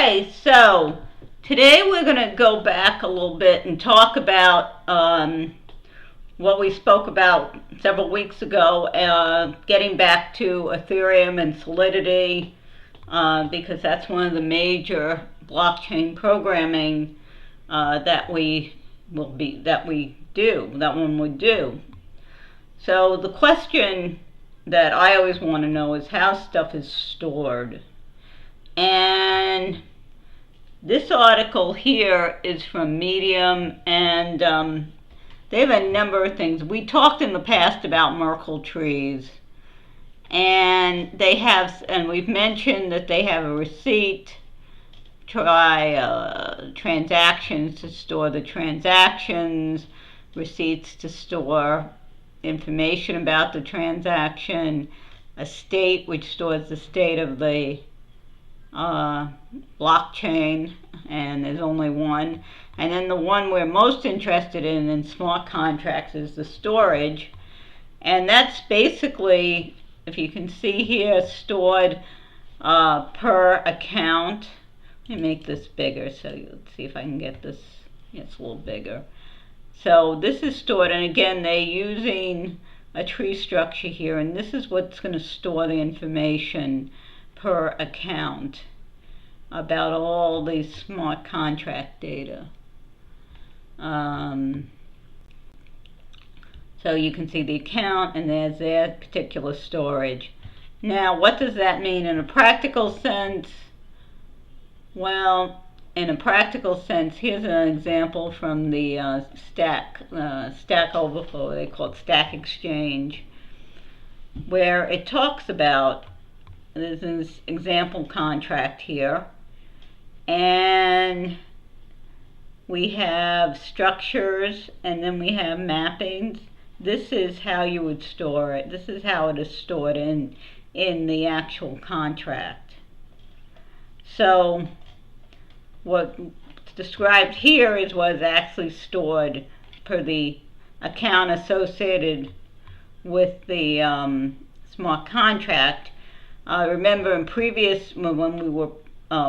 Okay, so today we're going to go back a little bit and talk about what we spoke about several weeks ago, getting back to Ethereum and Solidity, because that's one of the major blockchain programming that one would do. So the question that I always want to know is how stuff is stored. And this article here is from Medium, and they have a number of things. We talked in the past about Merkle Trees, and we've mentioned that they have a receipt, transactions to store the transactions, receipts to store information about the transaction, a state which stores the state of the blockchain, and there's only one. And then the one we're most interested in smart contracts is the storage, and that's basically, if you can see here, stored per account. Let me make this bigger, so let's see if I can get this. It's a little bigger. So this is stored, and again they're using a tree structure here, and this is what's going to store the information per account about all these smart contract data. So you can see the account, and there's their particular storage. Now, what does that mean in a practical sense? Well, in a practical sense, here's an example from the Stack Overflow. They call it Stack Exchange, where it talks about, there's an example contract here, and we have structures, and then we have mappings. This is how you would store it. This is how it is stored in the actual contract. So what's described here is what is actually stored per the account associated with the smart contract. Remember in previous, when we were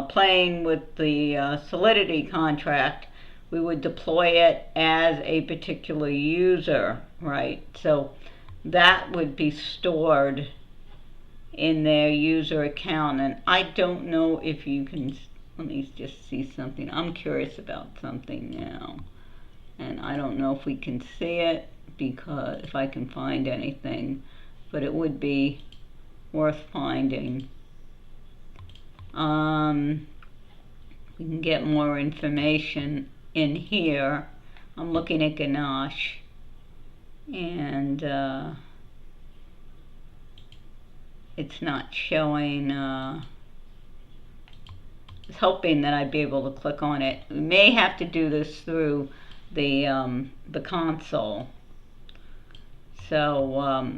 playing with the Solidity contract, we would deploy it as a particular user, right? So that would be stored in their user account, and I don't know if you can, let me just see something. I'm curious about something now, and I don't know if we can see it, because if I can find anything, but it would be worth finding. We can get more information in here. I'm looking at Ganache, and it's not showing. I was hoping that I'd be able to click on it. We may have to do this through the console, so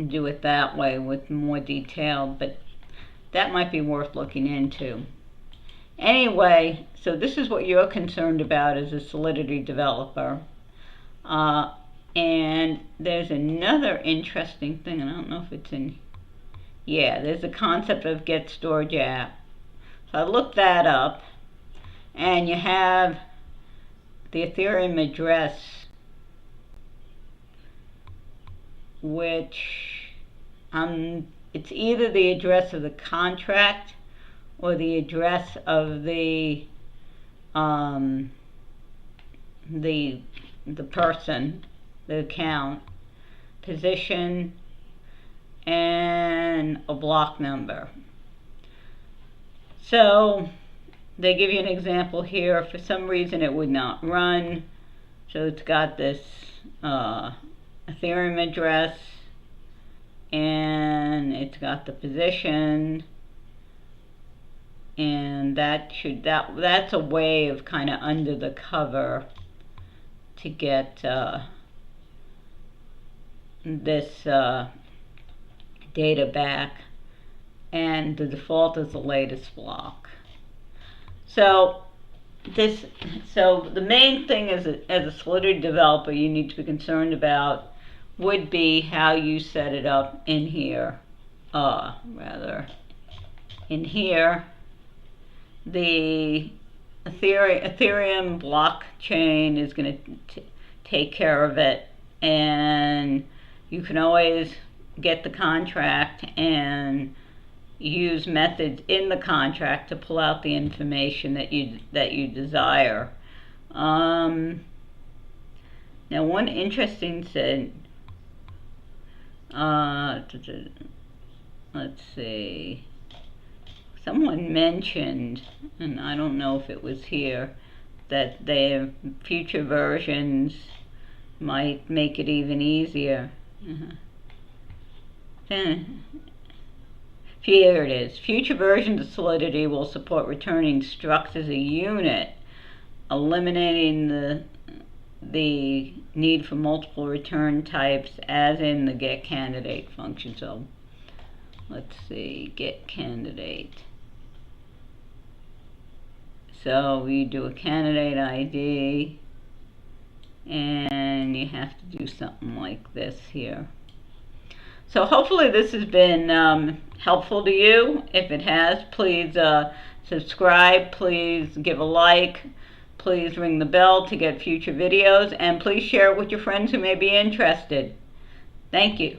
do it that way with more detail, but that might be worth looking into. Anyway, so this is what you're concerned about as a Solidity developer. And there's another interesting thing, and I don't know if it's in, yeah, there's the concept of get storage app. So I looked that up, and you have the Ethereum address, which it's either the address of the contract or the address of the person, the account, position, and a block number. So they give you an example here. For some reason it would not run, so it's got this Ethereum address, and it's got the position, and that's a way of kind of under the cover to get this data back, and the default is the latest block. So the main thing as a Solidity developer you need to be concerned about would be how you set it up in here, in here, the Ethereum blockchain is going to take care of it, and you can always get the contract and use methods in the contract to pull out the information that you desire. Now, one interesting thing. Let's see. Someone mentioned, and I don't know if it was here, that their future versions might make it even easier. Here it is. Future versions of Solidity will support returning structs as a unit, eliminating the need for multiple return types as in the get candidate function. So let's see, get candidate. So we do a candidate ID, and you have to do something like this here. So hopefully this has been helpful to you. If it has, please subscribe, please give a like, please ring the bell to get future videos, and please share it with your friends who may be interested. Thank you.